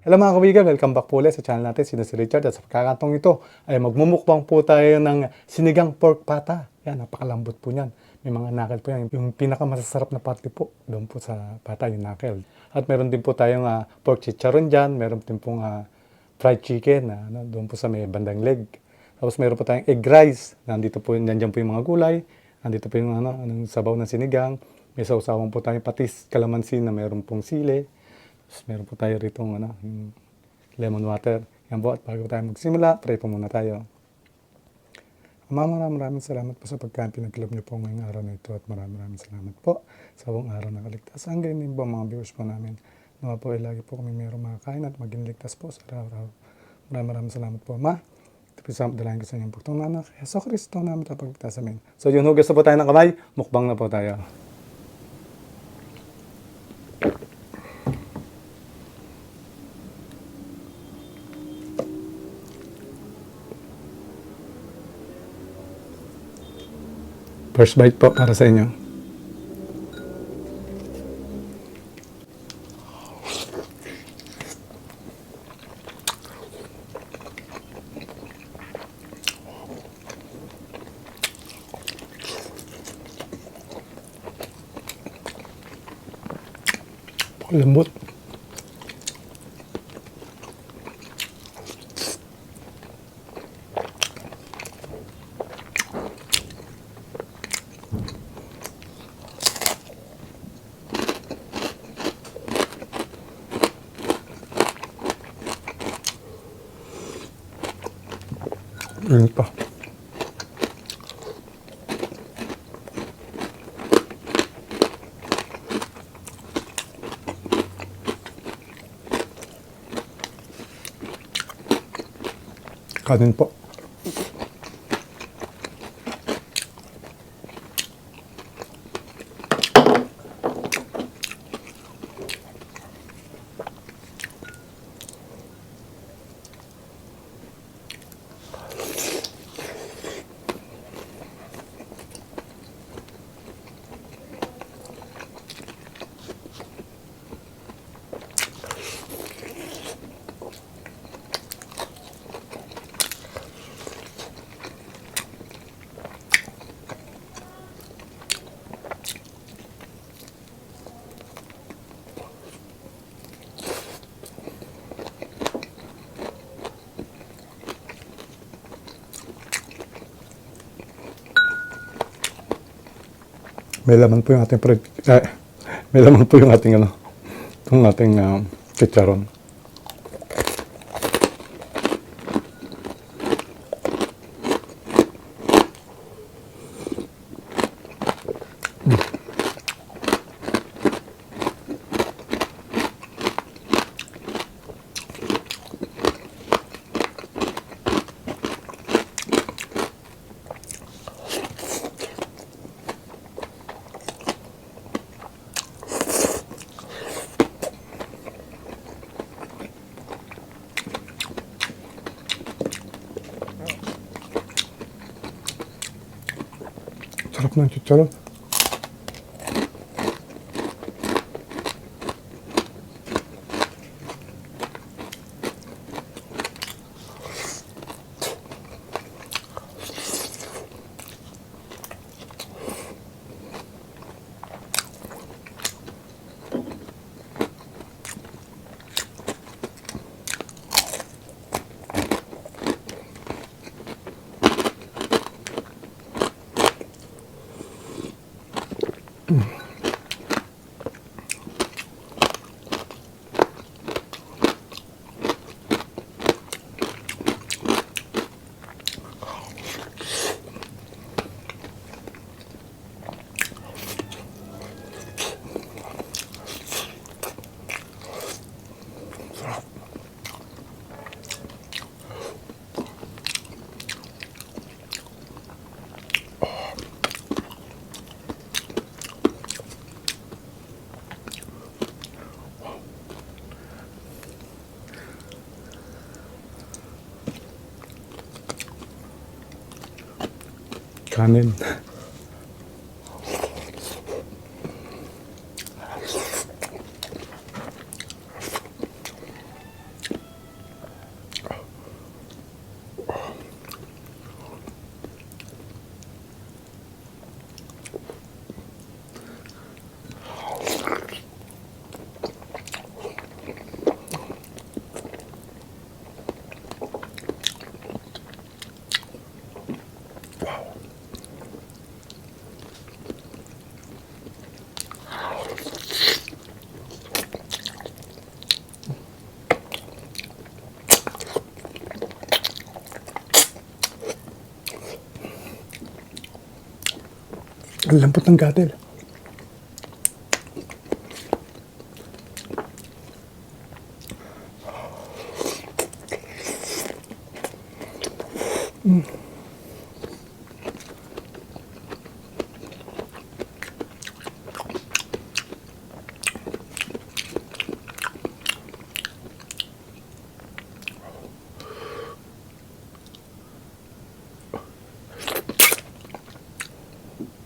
Hello mga kawigan, welcome back po ulit sa channel natin, si Richard. At sa pagkakataong ito ay magmumukbang po tayo ng sinigang pork pata. Yan, napakalambot po niyan. May mga knuckle po yan. Yung pinakamasasarap na parte po, doon po sa pata, yung knuckle. At meron din po tayong pork chicharon dyan. Meron din pong fried chicken, doon po sa may bandang leg. Tapos meron po tayong egg rice. Nandito po, nandiyan po yung mga gulay. Nandito po yung anong sabaw ng sinigang. May sausawan po tayong patis, kalamansi na meron pong sili. Meron po tayo rito yung lemon water. Yan po, at bago tayo magsimula, pray po muna tayo. Ama, maraming salamat po sa pagkain pinagkaloob niyo po ngayong araw na ito, at maraming salamat po sa buong araw na kaligtasan. Ganyan din po mga viewers po namin. Nawa po ay lagi po kami mayroong makakain at maging ligtas po sa araw-araw. Maraming salamat po, Ama. Ito po sa dalayan ko sa inyong pagtong nanak. Yeso Kristo namin tapagligtas amin. So yun, hugas na po tayo ng kamay. Mukbang na po tayo. First bite po para sa inyo. Lambot. Ini pa. Kanin po. May laman po yung ating may laman po yung ating itong ating chicharon. Sarap ng chicharon. Kanin. Ang lambot ng gatel.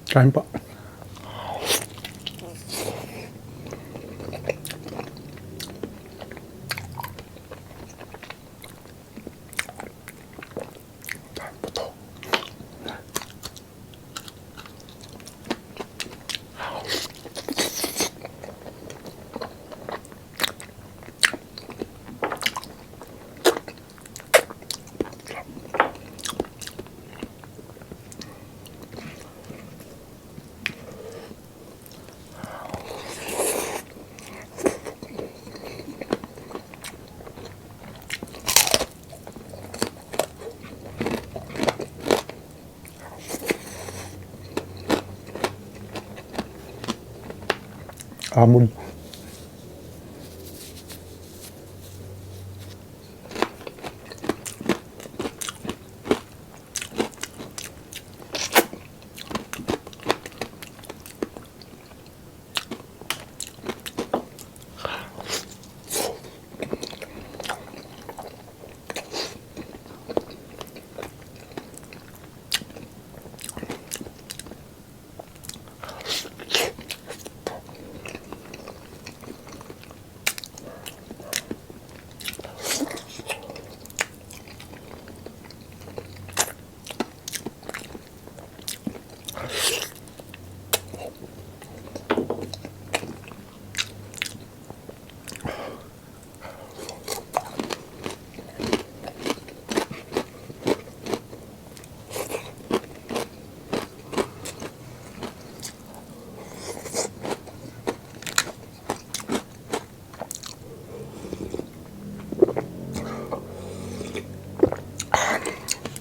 Kain pa. Amon.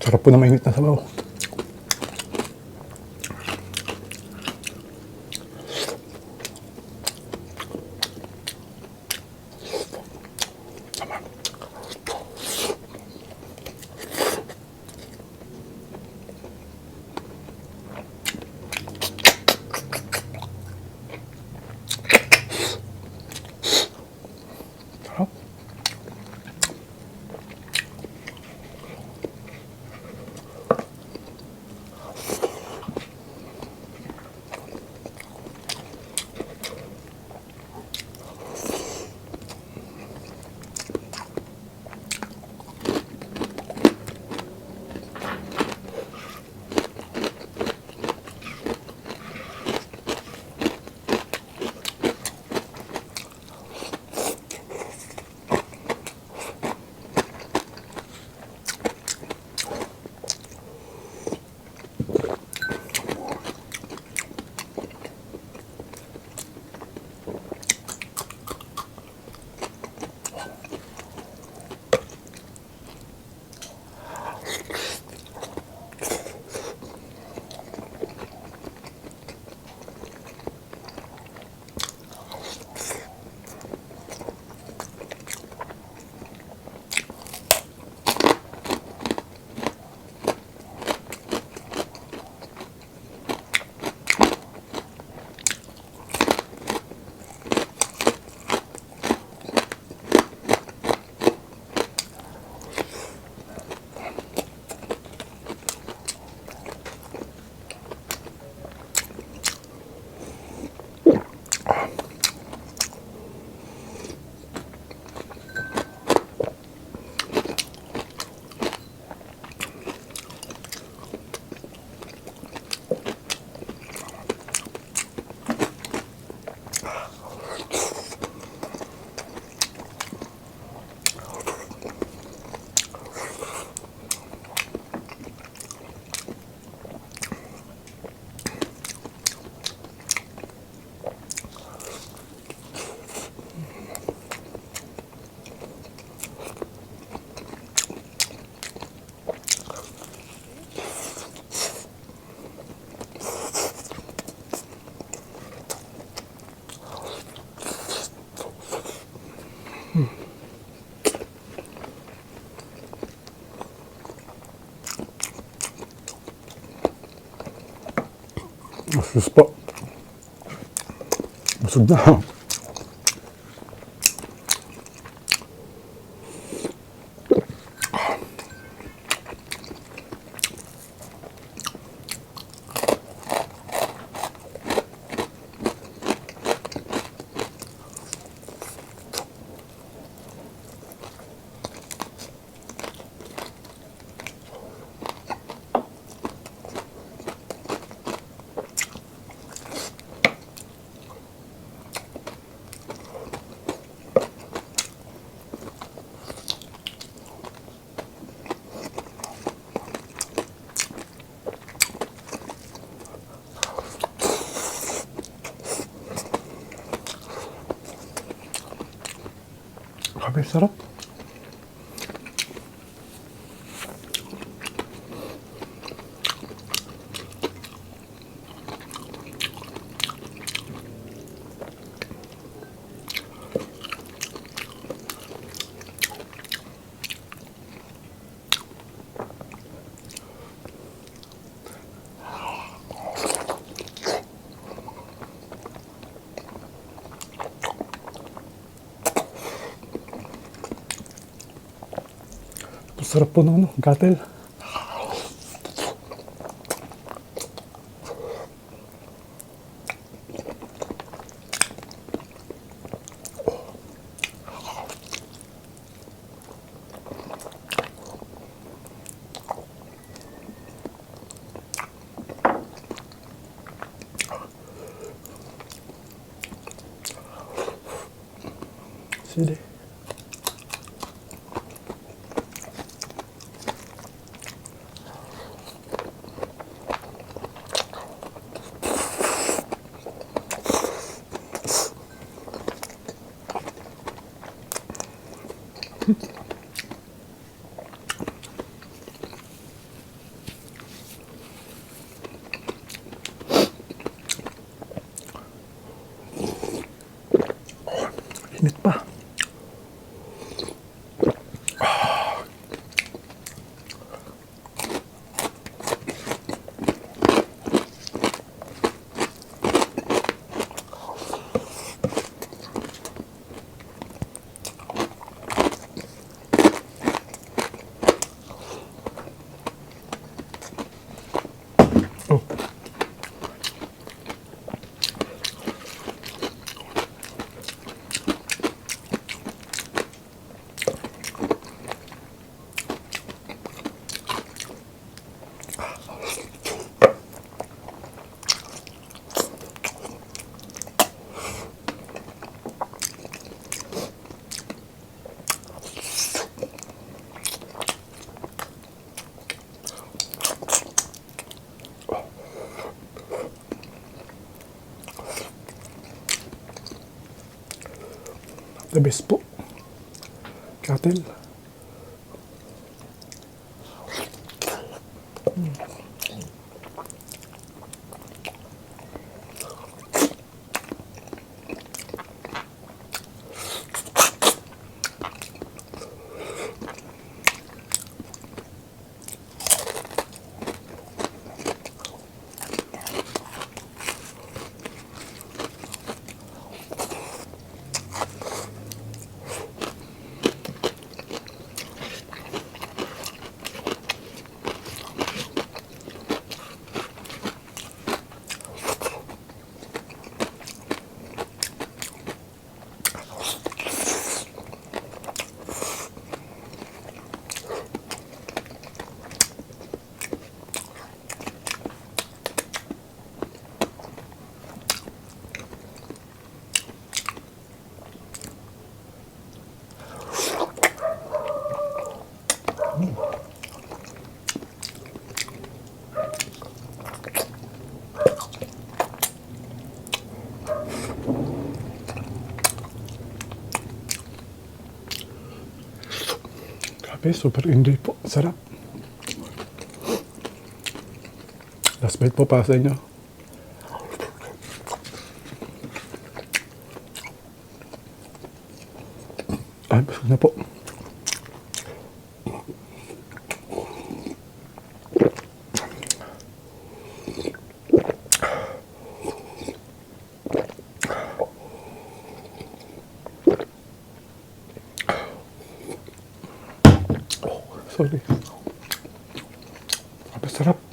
Sarap po na mainit na sabaw. Sarap. Sus po. Busog na. Grabe, sarap. Sarap po ng gatel. Sige. Init pa. Oh. The best po. Katil. Grabe, super enjoy po. Sarap. Last bite po para sa inyo. Ay, busog na po. Sorry. Sarap.